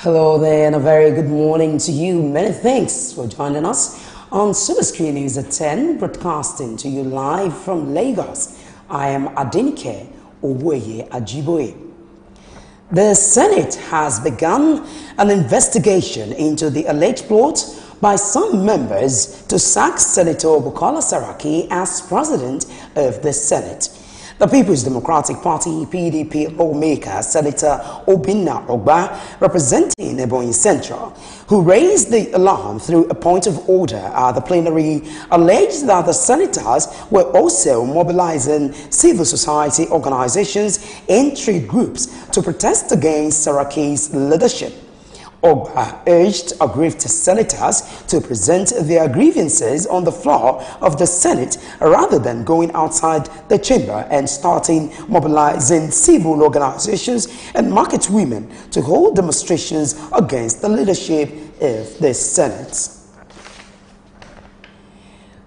Hello there and a very good morning to you. Many thanks for joining us on SuperScreen News at 10, broadcasting to you live from Lagos. I am Adenike Owoye Ajiboye. The Senate has begun an investigation into the alleged plot by some members to sack Senator Bukola Saraki as president of the Senate. The People's Democratic Party (PDP) lawmaker Senator Obinna Ogba, representing Ebonyi Central, who raised the alarm through a point of order at the plenary, alleged that the senators were also mobilizing civil society organizations and trade groups to protest against Saraki's leadership. Ogba urged aggrieved senators to present their grievances on the floor of the Senate rather than going outside the chamber and starting mobilizing civil organizations and market women to hold demonstrations against the leadership of the Senate.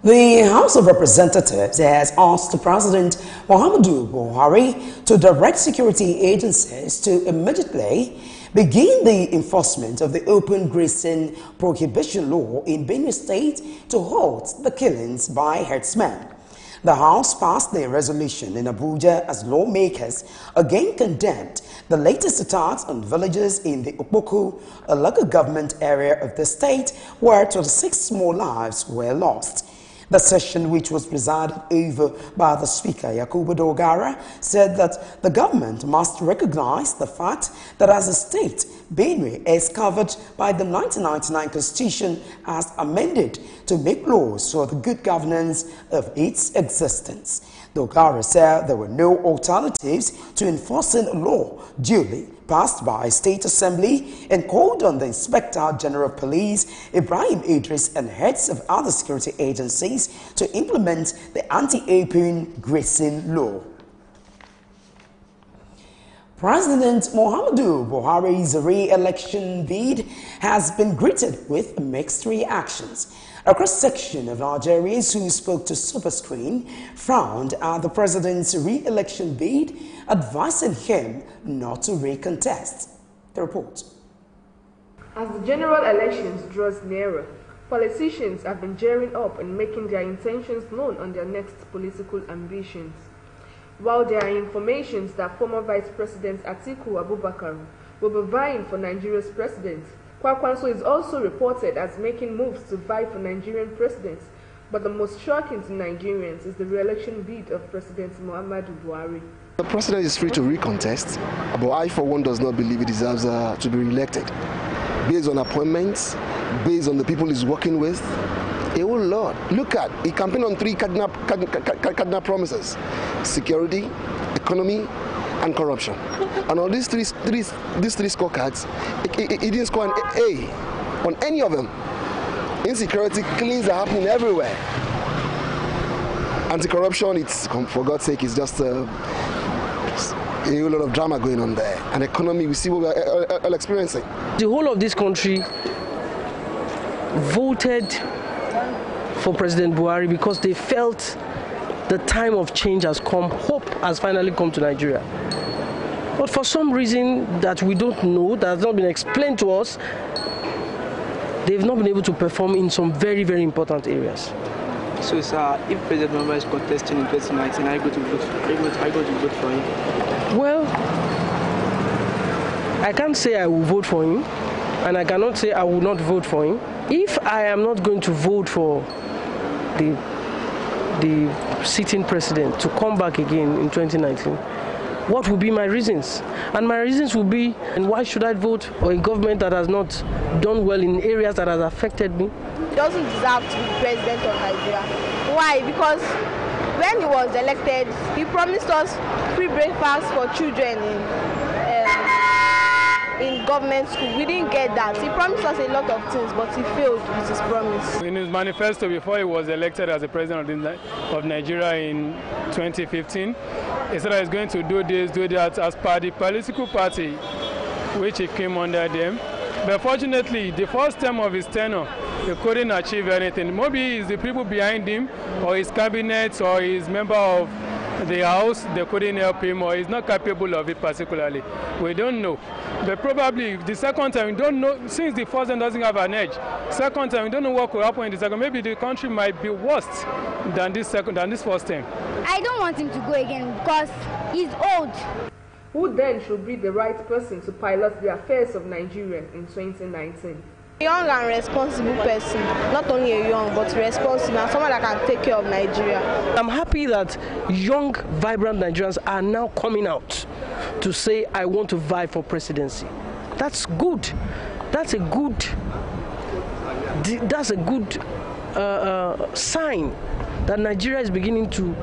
The House of Representatives has asked President Muhammadu Buhari to direct security agencies to immediately begin the enforcement of the open grazing prohibition law in Benue State to halt the killings by herdsmen. The House passed the resolution in Abuja as lawmakers again condemned the latest attacks on villages in the Okpoko, a local government area of the state, where 26 more lives were lost. The session, which was presided over by the Speaker, Yakubu Dogara, said that the government must recognize the fact that as a state, Benue is covered by the 1999 Constitution as amended to make laws for the good governance of its existence. Dogara said there were no alternatives to enforcing a law duly passed by a state assembly and called on the Inspector General of Police, Ibrahim Idris, and heads of other security agencies to implement the anti-open grazing law. President Muhammadu Buhari's re-election bid has been greeted with mixed reactions. A cross-section of Nigerians who spoke to SuperScreen frowned at the president's re-election bid, advising him not to recontest. The report. As the general elections draws nearer, politicians have been gearing up and making their intentions known on their next political ambitions. While there are informations that former Vice President Atiku Abubakar will be vying for Nigeria's president, Kwakwanso is also reported as making moves to vie for Nigerian president, but the most shocking to Nigerians is the re-election bid of President Muhammadu Buhari. The president is free to recontest, but I for one does not believe he deserves to be re-elected. Based on appointments, based on the people he's working with, a whole lot. Look at, he campaigned on three cardinal promises: security, economy, and corruption. And on these three scorecards, he didn't score an A on any of them. Insecurity killings are happening everywhere. Anti-corruption, it's, for God's sake, it's just a whole lot of drama going on there. And economy, we see what we're all experiencing. The whole of this country voted for President Buhari because they felt the time of change has come, hope has finally come to Nigeria. But for some reason that we don't know, that has not been explained to us, they've not been able to perform in some very, very important areas. So, sir, if President Muhammadu is contesting in 2019, are you going to vote for him? Well, I can't say I will vote for him, and I cannot say I will not vote for him. If I am not going to vote for the sitting president to come back again in 2019, what will be my reasons? And my reasons will be, and why should I vote for a government that has not done well in areas that has affected me? He doesn't deserve to be president of Nigeria. Why? Because when he was elected, he promised us free breakfast for children in government school. We didn't get that. He promised us a lot of things, but he failed with his promise. In his manifesto before he was elected as the president of Nigeria in 2015, he said that he's going to do this, do that as per the political party which he came under them. But fortunately, the first term of his tenure, he couldn't achieve anything. Maybe it's the people behind him, or his cabinet, or his member of the House, they couldn't help him, or he's not capable of it particularly. We don't know. But probably the second time, we don't know, since the first time doesn't have an edge. Second time, we don't know what could happen in the second. Maybe the country might be worse than this first time. I don't want him to go again because he's old. Who then should be the right person to pilot the affairs of Nigeria in 2019? A young and responsible person, not only a young but responsible, and someone that can take care of Nigeria. I'm happy that young, vibrant Nigerians are now coming out to say, I want to vie for presidency. That's good. That's a good sign that Nigeria is beginning to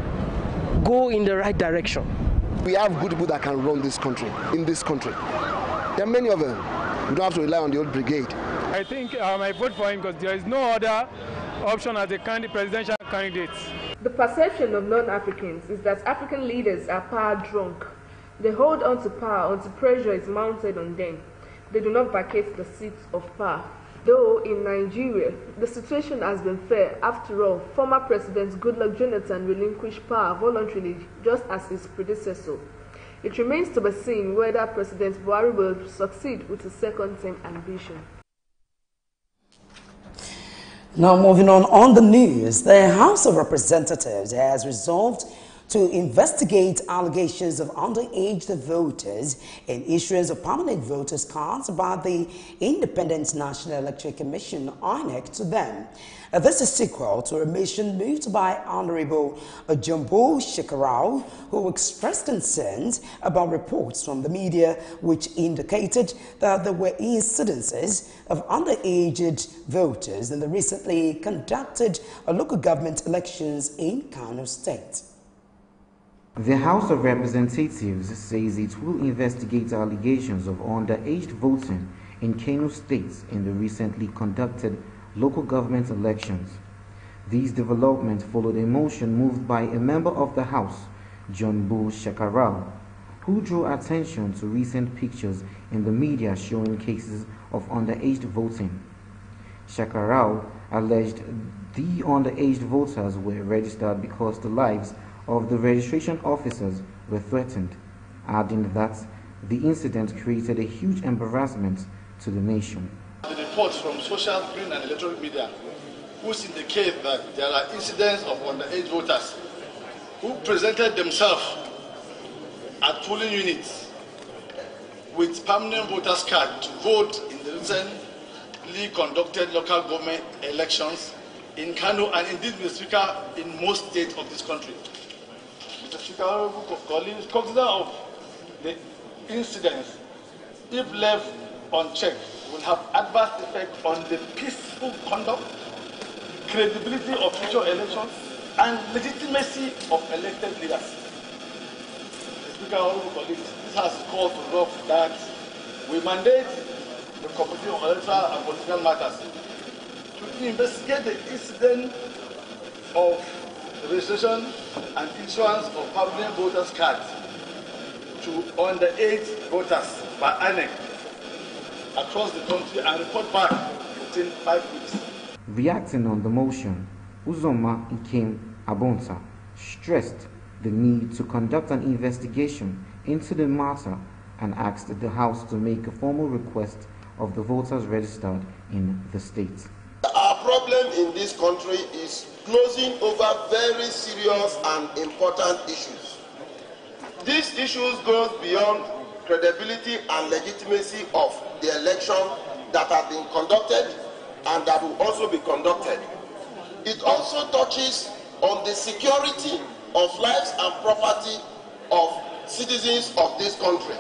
go in the right direction. We have good people that can run this country, in this country. There are many of them. We don't have to rely on the old brigade. I think I vote for him because there is no other option as a presidential candidate. The perception of non-Africans is that African leaders are power drunk. They hold on to power until pressure is mounted on them. They do not vacate the seats of power. Though in Nigeria, the situation has been fair. After all, former President Goodluck Jonathan relinquished power voluntarily, just as his predecessor. It remains to be seen whether President Buhari will succeed with his second-term ambition. Now moving on the news, the House of Representatives has resolved to investigate allegations of underage voters and issuance of permanent voters' cards by the Independent National Electoral Commission, INEC, to them. This is sequel to a motion moved by Honorable Jumbo Shekarau, who expressed concerns about reports from the media which indicated that there were incidences of underage voters in the recently conducted local government elections in Kano State. The House of Representatives says it will investigate allegations of underage voting in Kano State in the recently conducted local government elections. These developments followed a motion moved by a member of the House, John Bull Shekarau, who drew attention to recent pictures in the media showing cases of underage voting. Shekarau alleged the underage voters were registered because the lives of the registration officers were threatened, adding that the incident created a huge embarrassment to the nation. The reports from SuperScreen and electronic media which indicate that there are incidents of underage voters who presented themselves at polling units with permanent voters card to vote in the recently conducted local government elections in Kano and indeed, Mr. Speaker, in most states of this country. Mr. Speaker, colleagues, consider of the incidents, if left unchecked, will have adverse effect on the peaceful conduct, credibility of future elections, and legitimacy of elected leaders. Mr. Speaker, honorable colleagues, this has called for that we mandate the Committee on Electoral and Political Matters to investigate the incident of the registration and issuance of permanent voters' cards to underage voters by INEC across the country and report back within 5 weeks. Reacting on the motion, Uzoma Ikem Abonsa stressed the need to conduct an investigation into the matter and asked the House to make a formal request of the voters registered in the state. Our problem in this country is closing over very serious and important issues. These issues go beyond credibility and legitimacy of the election that have been conducted and that will also be conducted. It also touches on the security of lives and property of citizens of this country.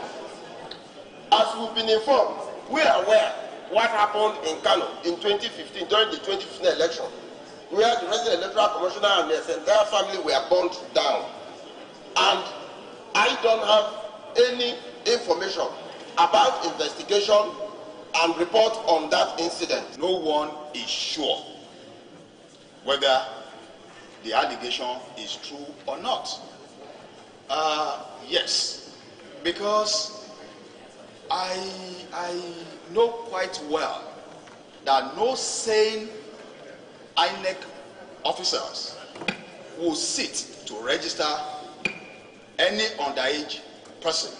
As we've been informed, we are aware what happened in Kano in 2015 during the 2015 election, where the resident electoral commissioner and his entire family were burnt down. And I don't have any information about investigation and report on that incident. No one is sure whether the allegation is true or not. Yes, because I know quite well that no sane INEC officers will sit to register any underage person.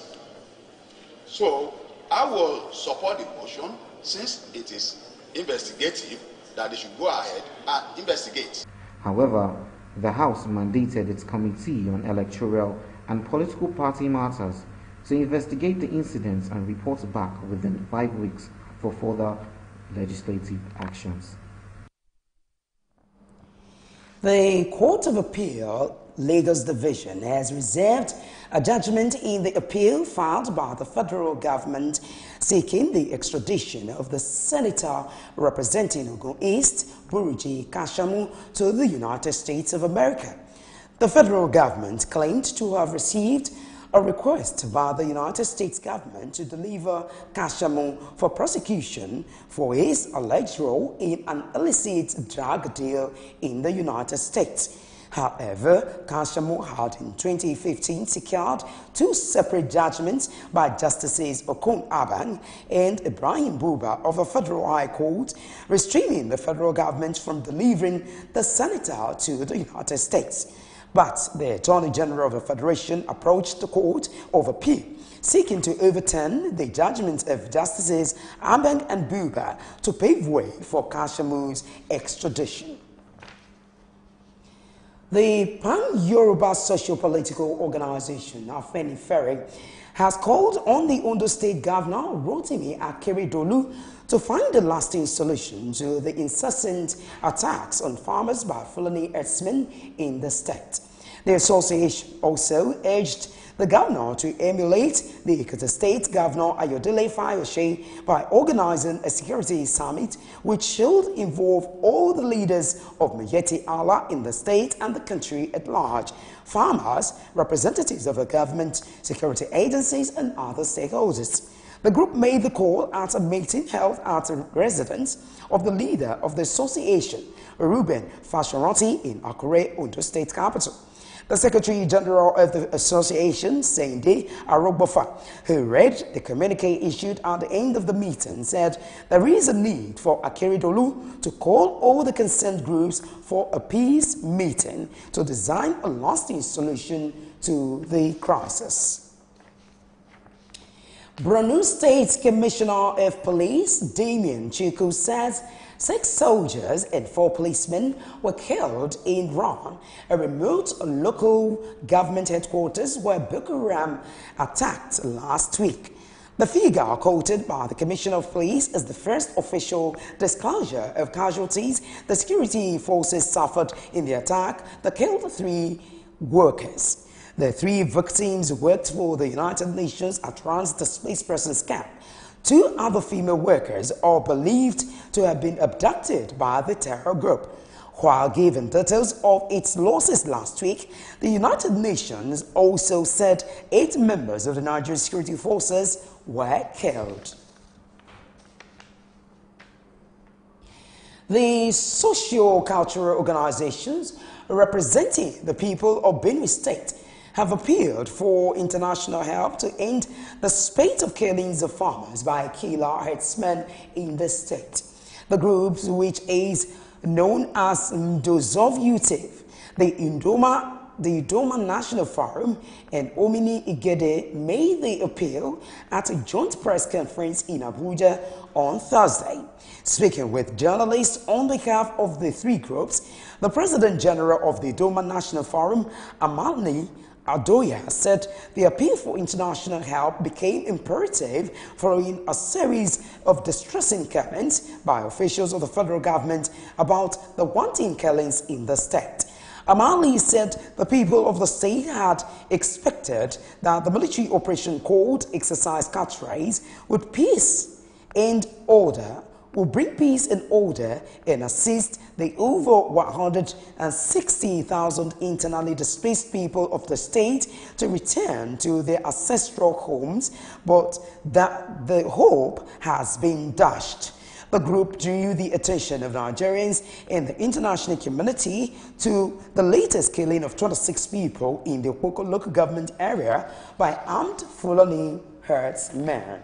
So I will support the motion since it is investigative that they should go ahead and investigate. However, the House mandated its Committee on Electoral and Political Party Matters to investigate the incidents and report back within 5 weeks for further legislative actions. The Court of Appeal, Lagos Division, has reserved a judgment in the appeal filed by the federal government seeking the extradition of the senator representing Ogun East, Buruji Kashamu, to the United States of America. The federal government claimed to have received a request by the United States government to deliver Kashamu for prosecution for his alleged role in an illicit drug deal in the United States. However, Kashamu had in 2015 secured 2 separate judgments by Justices Okon Abang and Ibrahim Buba of the Federal High Court, restraining the federal government from delivering the senator to the United States. But the Attorney General of the Federation approached the Court of Appeal, seeking to overturn the judgment of Justices Abang and Buba to pave way for Kashamu's extradition. The Pan-Yoruba Socio-Political Organization, Afenifere, has called on the Ondo State Governor, Rotimi Akeredolu, to find a lasting solution to the incessant attacks on farmers by Fulani herdsmen in the state. The association also urged the governor to emulate the Ekiti State Governor Ayodele Fayose by organizing a security summit which should involve all the leaders of Miyetti Allah in the state and the country at large, farmers, representatives of the government, security agencies and other stakeholders. The group made the call at a meeting held at a residence of the leader of the association, Reuben Fashoranti, in Akure, Ondo State capital. The Secretary General of the Association, Sende Arogbofa, who read the communique issued at the end of the meeting, said there is a need for Akeredolu to call all the concerned groups for a peace meeting to design a lasting solution to the crisis. Borno State Commissioner of Police, Damian Chuku, says 6 soldiers and 4 policemen were killed in Ran, a remote local government headquarters where Boko Haram attacked last week. The figure quoted by the Commissioner of Police is the first official disclosure of casualties the security forces suffered in the attack that killed 3 workers. The 3 victims worked for the United Nations at Ran's displaced persons camp. 2 other female workers are believed to have been abducted by the terror group. While giving details of its losses last week, the United Nations also said 8 members of the Nigerian security forces were killed. The socio-cultural organizations representing the people of Benue State have appealed for international help to end the spate of killings of farmers by killer herdsmen in the state. The group, which is known as Ndozov Youth, the Idoma National Forum, and Omini Igede made the appeal at a joint press conference in Abuja on Thursday. Speaking with journalists on behalf of the 3 groups, the President General of the Idoma National Forum, Amani Adoya, said the appeal for international help became imperative following a series of distressing comments by officials of the federal government about the wanton killings in the state. Amali said the people of the state had expected that the military operation called Exercise Catchphrase would bring peace and order and assist the over 160,000 internally displaced people of the state to return to their ancestral homes, but that the hope has been dashed. The group drew the attention of Nigerians and the international community to the latest killing of 26 people in the Okpoko local government area by armed Fulani herdsmen.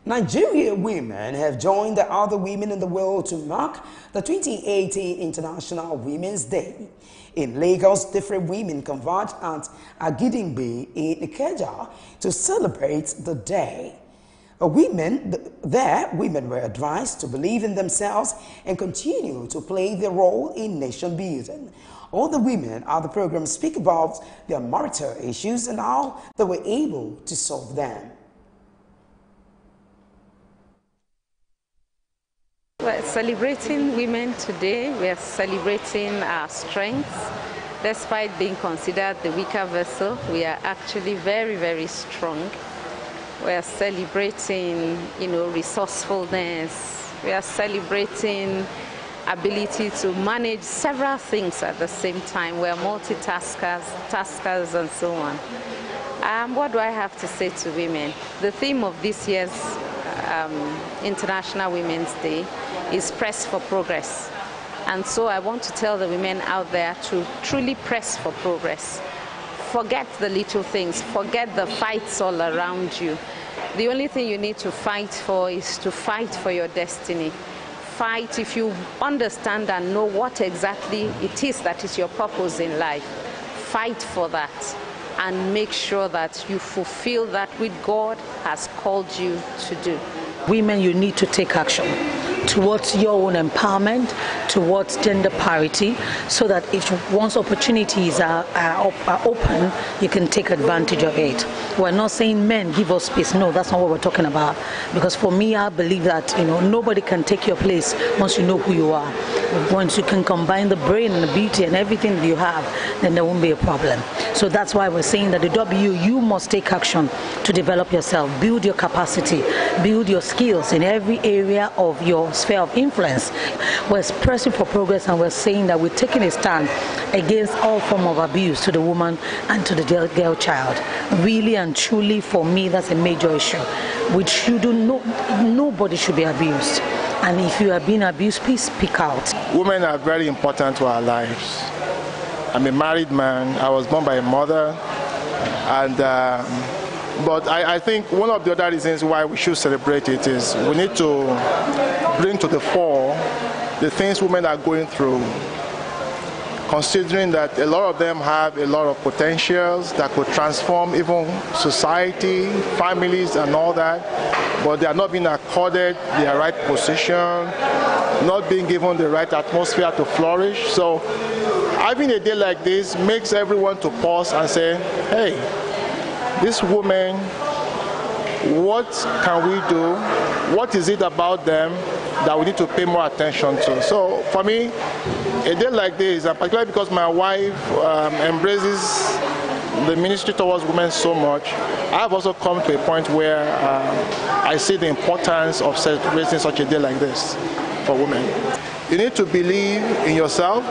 Nigerian women have joined the other women in the world to mark the 2018 International Women's Day. In Lagos, different women converged at Agidingbe in Ikeja to celebrate the day. Women were advised to believe in themselves and continue to play their role in nation building. All the women at the program speak about their marital issues and how they were able to solve them. We're celebrating women today. We are celebrating our strengths. Despite being considered the weaker vessel, we are actually very, very strong. We are celebrating, resourcefulness. We are celebrating ability to manage several things at the same time. We are taskers, and so on. What do I have to say to women? The theme of this year's International Women's Day is press for progress. And so I want to tell the women out there to truly press for progress. Forget the little things, forget the fights all around you. The only thing you need to fight for is to fight for your destiny. Fight if you understand and know what exactly it is that is your purpose in life. Fight for that and make sure that you fulfill that which God has called you to do. Women, you need to take action towards your own empowerment, towards gender parity, so that if once opportunities are open, you can take advantage of it. We're not saying men give us space. No, that's not what we're talking about. Because for me, I believe that nobody can take your place once you know who you are. Once you can combine the brain and the beauty and everything that you have, then there won't be a problem. So that's why we're saying that you must take action to develop yourself, build your capacity, build your skills in every area of your sphere of influence. We're pressing for progress, and we're saying that we're taking a stand against all form of abuse to the woman and to the girl child. Really and truly, for me, that's a major issue. Nobody should be abused. And if you are being abused, please speak out. Women are very important to our lives. I'm a married man. I was born by a mother, and but I think one of the other reasons why we should celebrate it is we need to bring to the fore the things women are going through, considering that a lot of them have a lot of potentials that could transform even society, families and all that, but they are not being accorded their right position, not being given the right atmosphere to flourish. So having a day like this makes everyone to pause and say, hey, this woman, what can we do? What is it about them that we need to pay more attention to? So for me, a day like this, and particularly because my wife embraces the ministry towards women so much, I have also come to a point where I see the importance of celebrating such a day like this for women. You need to believe in yourself,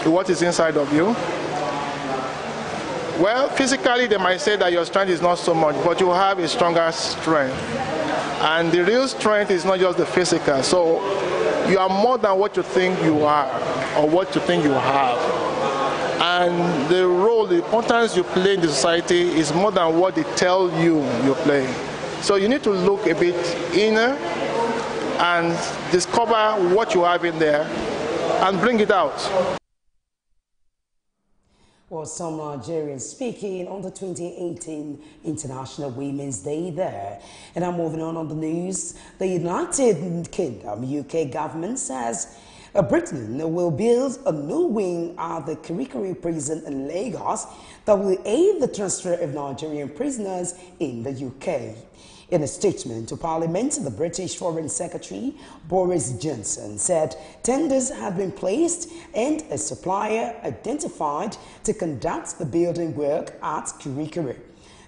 in what is inside of you. Well, physically they might say that your strength is not so much, but you have a stronger strength. And the real strength is not just the physical. So you are more than what you think you are or what you think you have. And the role, the importance you play in the society is more than what they tell you you play. So you need to look a bit inner and discover what you have in there and bring it out. Well, some Nigerians speaking on the 2018 International Women's Day there. And I'm moving on the news. The United Kingdom, UK government says Britain will build a new wing at the Kirikiri prison in Lagos that will aid the transfer of Nigerian prisoners in the UK. In a statement to Parliament, the British Foreign Secretary Boris Johnson said tenders have been placed and a supplier identified to conduct the building work at Kirikiri.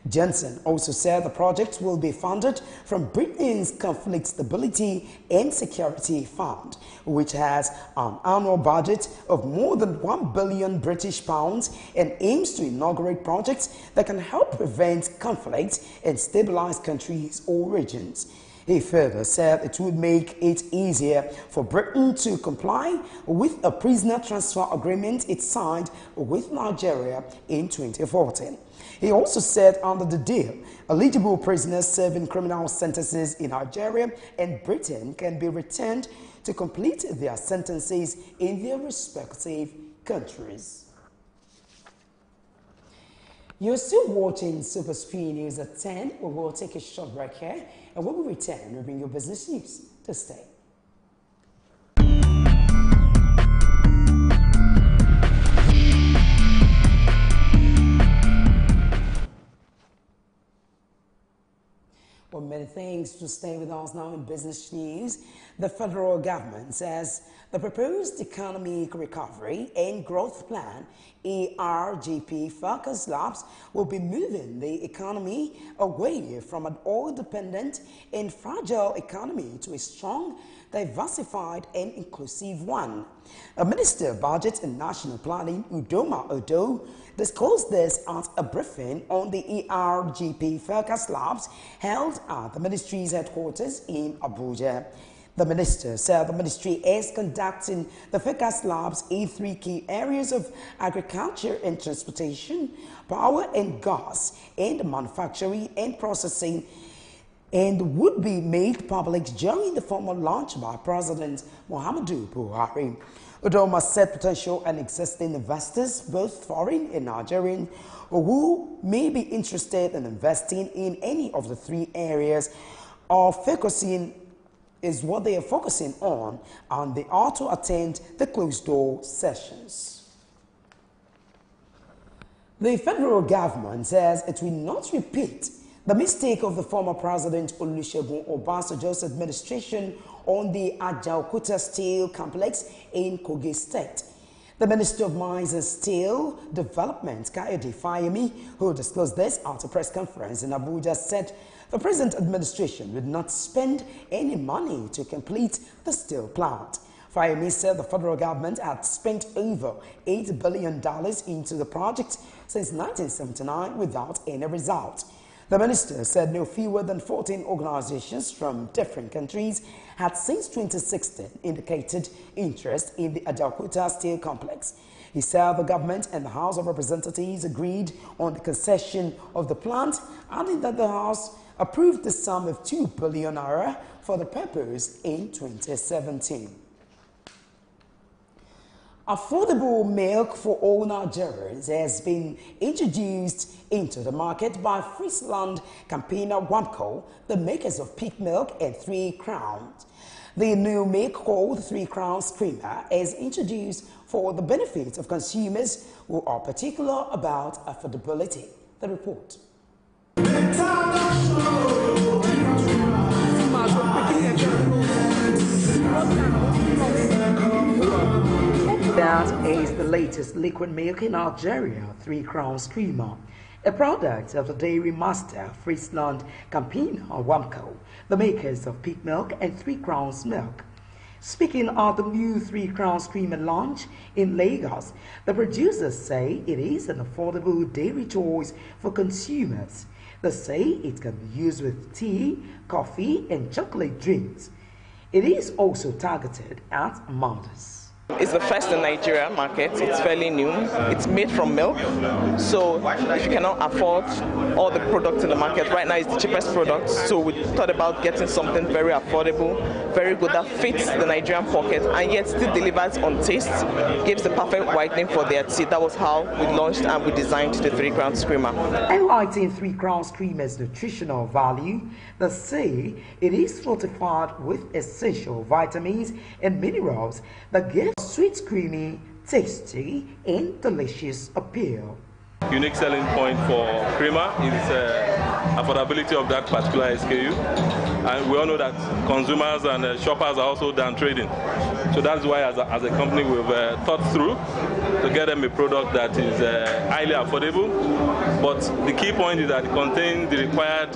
Johnson also said the project will be funded from Britain's Conflict Stability and Security Fund, which has an annual budget of more than £1 billion British pounds and aims to inaugurate projects that can help prevent conflict and stabilize countries or regions. He further said it would make it easier for Britain to comply with a prisoner transfer agreement it signed with Nigeria in 2014. He also said under the deal, eligible prisoners serving criminal sentences in Nigeria and Britain can be returned to complete their sentences in their respective countries. You're still watching SuperScreen News at 10. We will take a short break here, and when we return, we'll bring you business news to stay. Well, many thanks to stay with us now in business news. The federal government says the proposed economic recovery and growth plan, ERGP focus labs, will be moving the economy away from an oil-dependent and fragile economy to a strong, diversified and inclusive one. A Minister of Budget and National Planning, Udoma Odo, disclosed this at a briefing on the ERGP focus labs held at the ministry's headquarters in Abuja. The minister said the ministry is conducting the focus labs in 3 key areas of agriculture and transportation, power and gas, and manufacturing and processing, and would be made public during the formal launch by President Muhammadu Buhari. Udoma said potential and existing investors, both foreign and Nigerian, who may be interested in investing in any of the 3 areas is what they are focusing on, and they are to attend the closed-door sessions. The federal government says it will not repeat the mistake of the former President Olusegun Obasanjo's administration on the Ajaokuta Steel Complex in Kogi State. The Minister of Mines and Steel Development, Kayode Fayemi, who disclosed this at a press conference in Abuja, said the present administration would not spend any money to complete the steel plant. Fayemi said the federal government had spent over $8 billion into the project since 1979 without any result. The minister said no fewer than 14 organizations from different countries had since 2016 indicated interest in the Ajaokuta Steel Complex. He said the government and the House of Representatives agreed on the concession of the plant, adding that the House approved the sum of 2 billion naira for the purpose in 2017. Affordable milk for all Nigerians has been introduced into the market by Friesland Campina Wamco, the makers of peak milk and 3 Crowns. The new milk called 3 Crowns Creamer is introduced for the benefit of consumers who are particular about affordability. The report. That is the latest liquid milk in Algeria, 3 Crowns Creamer, a product of the dairy master Friesland Campina Wamco, the makers of peak milk and 3 Crowns milk. Speaking of the new 3 Crowns Creamer launch in Lagos, the producers say it is an affordable dairy choice for consumers. They say it can be used with tea, coffee, and chocolate drinks. It is also targeted at mothers. It's the first in Nigeria market. It's fairly new. It's made from milk. So if you cannot afford all the products in the market, right now it's the cheapest product. So we thought about getting something very affordable, very good, that fits the Nigerian pocket and yet still delivers on taste, gives the perfect whitening for their teeth. That was how we launched and we designed the 3 Crowns Creamer. Highlighting 3 Crowns Creamer's nutritional value, they say it is fortified with essential vitamins and minerals that give sweet, creamy, tasty, and delicious appeal. Unique selling point for creamer is affordability of that particular SKU, and we all know that consumers and shoppers are also down trading. So that's why as a company we've thought through to get them a product that is highly affordable, but the key point is that it contains the required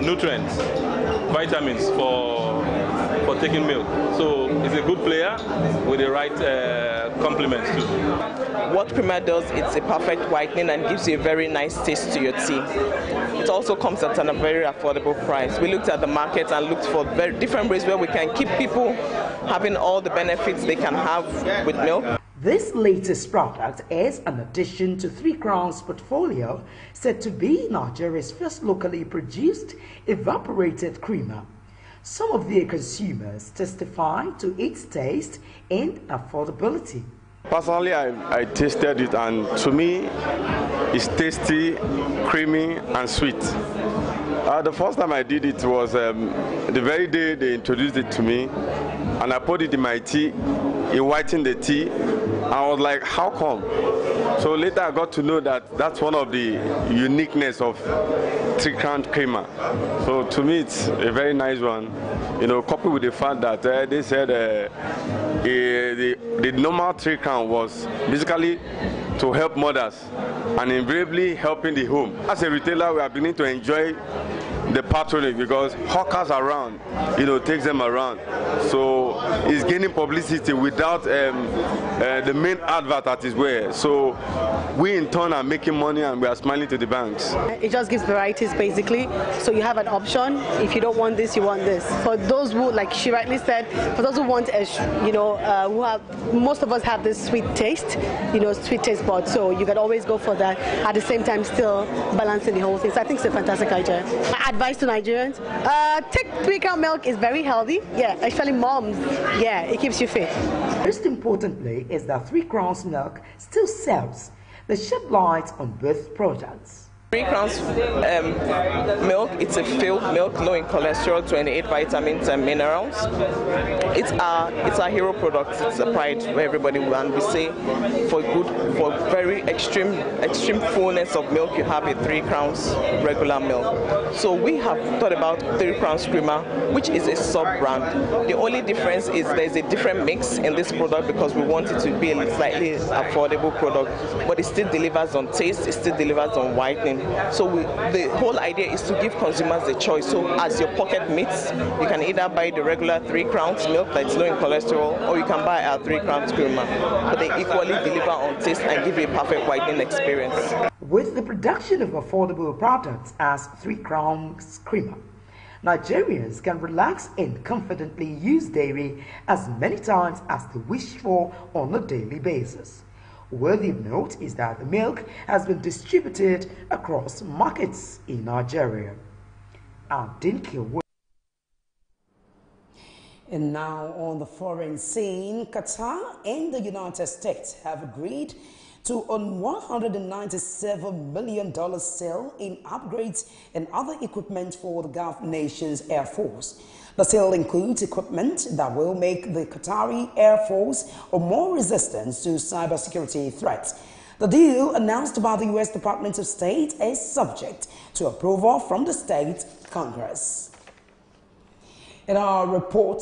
nutrients, vitamins for taking milk. So is a good player with the right compliments too. What Prima does, it's a perfect whitening and gives you a very nice taste to your tea. It also comes at a very affordable price. We looked at the market and looked for very different ways where we can keep people having all the benefits they can have with milk. This latest product is an addition to 3 Crowns portfolio, said to be Nigeria's first locally produced evaporated creamer. Some of their consumers testify to its taste and affordability. Personally, I tasted it, and to me, it's tasty, creamy, and sweet. The first time I did it was the very day they introduced it to me, and I put it in my tea, it whitened the tea, and I was like, how come? So later I got to know that that's one of the uniqueness of 3 Crown creamer. So to me, it's a very nice one. You know, coupled with the fact that they said the normal 3 Crown was basically to help mothers and invariably helping the home. As a retailer, we are beginning to enjoy the patronage because hawkers around, you know, takes them around. So it's gaining publicity without the main advert that is where. So we in turn are making money and we are smiling to the banks. It just gives varieties basically. So you have an option. If you don't want this, you want this. For those who, like she rightly said, for those who want, you know, who have, most of us have this sweet taste, you know, sweet taste buds. So you can always go for that. At the same time, still balancing the whole thing. So I think it's a fantastic idea. My advice to Nigerians: take 3 Crown milk. Is very healthy. Yeah, especially moms. Yeah, it keeps you fit. Most importantly is that 3 Crowns milk still sells. They shed light on both products. 3 Crowns milk, it's a filled milk, low in cholesterol, 28 vitamins and minerals. It's our hero product. It's a pride where everybody will, and we say for very extreme fullness of milk, you have a 3 Crowns regular milk. So we have thought about 3 Crowns creamer, which is a sub-brand. The only difference is there's a different mix in this product because we want it to be a slightly affordable product, but it still delivers on taste, it still delivers on whitening. So the whole idea is to give consumers a choice. So as your pocket meets, you can either buy the regular 3 Crowns milk that's low in cholesterol, or you can buy our 3 Crowns creamer. But they equally deliver on taste and give you a perfect whitening experience. With the production of affordable products as 3 Crowns creamer, Nigerians can relax and confidently use dairy as many times as they wish for on a daily basis. Worthy of note is that the milk has been distributed across markets in Nigeria. And now on the foreign scene, Qatar and the United States have agreed to a $197 million sale in upgrades and other equipment for the Gulf nation's Air Force. The sale includes equipment that will make the Qatari Air Force more resistant to cybersecurity threats. The deal, announced by the U.S. Department of State, is subject to approval from the state Congress. In our report